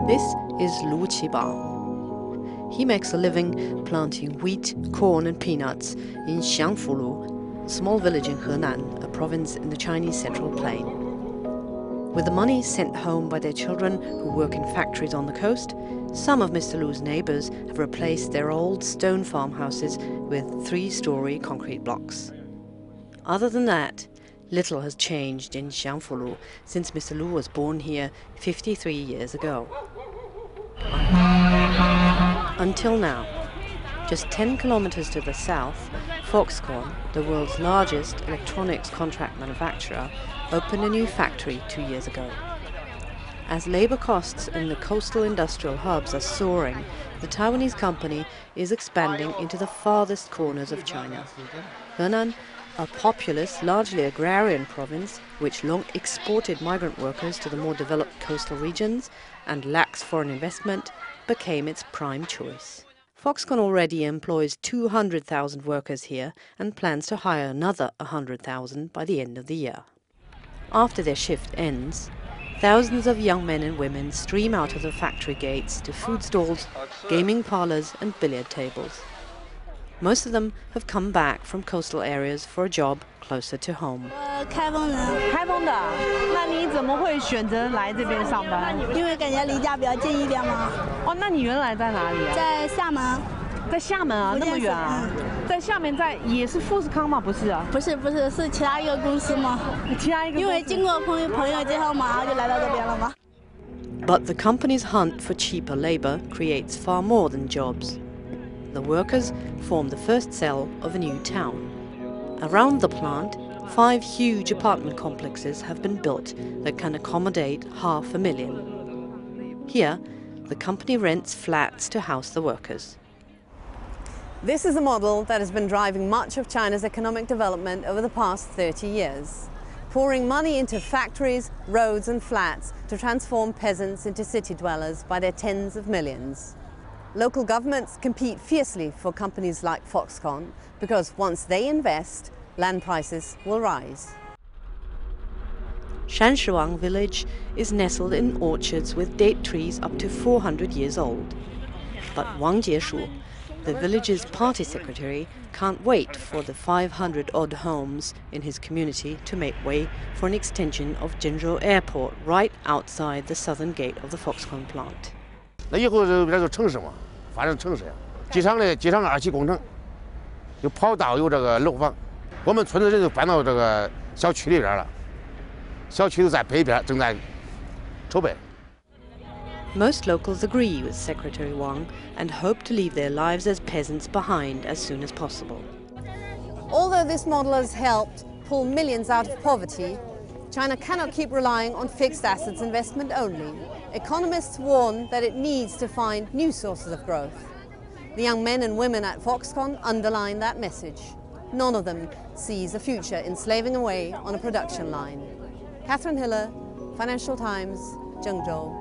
This is Lu Qibao. He makes a living planting wheat, corn and peanuts in Xiangfulu, a small village in Henan, a province in the Chinese Central Plain. With the money sent home by their children who work in factories on the coast, some of Mr. Lu's neighbours have replaced their old stone farmhouses with 3-story concrete blocks. Other than that, little has changed in Xiangfulu since Mr. Lu was born here 53 years ago. Until now. Just 10 kilometers to the south, Foxconn, the world's largest electronics contract manufacturer, opened a new factory 2 years ago. As labor costs in the coastal industrial hubs are soaring, the Taiwanese company is expanding into the farthest corners of China. Henan, a populous, largely agrarian province which long exported migrant workers to the more developed coastal regions and lacks foreign investment, became its prime choice. Foxconn already employs 200,000 workers here and plans to hire another 100,000 by the end of the year. After their shift ends, thousands of young men and women stream out of the factory gates to food stalls, gaming parlors and billiard tables. Most of them have come back from coastal areas for a job closer to home. 开封的，那你怎么会选择来这边上班？因为感觉离家比较近一点嘛。哦，那你原来在哪里啊？在厦门。在厦门啊，那么远啊？在厦门也是富士康吗？不是啊。不是，是其他一个公司吗？其他一个公司。因为经过朋友介绍嘛，就来到这边了嘛。But the company's hunt for cheaper labor creates far more than jobs. The workers form the first cell of a new town. Around the plant, 5 huge apartment complexes have been built that can accommodate 500,000. Here, the company rents flats to house the workers. This is a model that has been driving much of China's economic development over the past 30 years, pouring money into factories, roads and flats to transform peasants into city dwellers by their tens of millions. Local governments compete fiercely for companies like Foxconn because once they invest, land prices will rise. Shanshiwang village is nestled in orchards with date trees up to 400 years old. But Wang Jieshu, the village's party secretary, can't wait for the 500-odd homes in his community to make way for an extension of Zhengzhou Airport right outside the southern gate of the Foxconn plant. 那以后就这个城市嘛，发展城市呀。机场2期工程，有跑道，有这个楼房，我们村子人就搬到这个小区里边了。小区就在北边，正在筹备。 Most locals agree with Secretary Wang and hope to leave their lives as peasants behind as soon as possible. Although this model has helped pull millions out of poverty, China cannot keep relying on fixed assets investment only. Economists warn that it needs to find new sources of growth. The young men and women at Foxconn underline that message. None of them sees a future in slaving away on a production line. Kathrin Hille, Financial Times, Zhengzhou.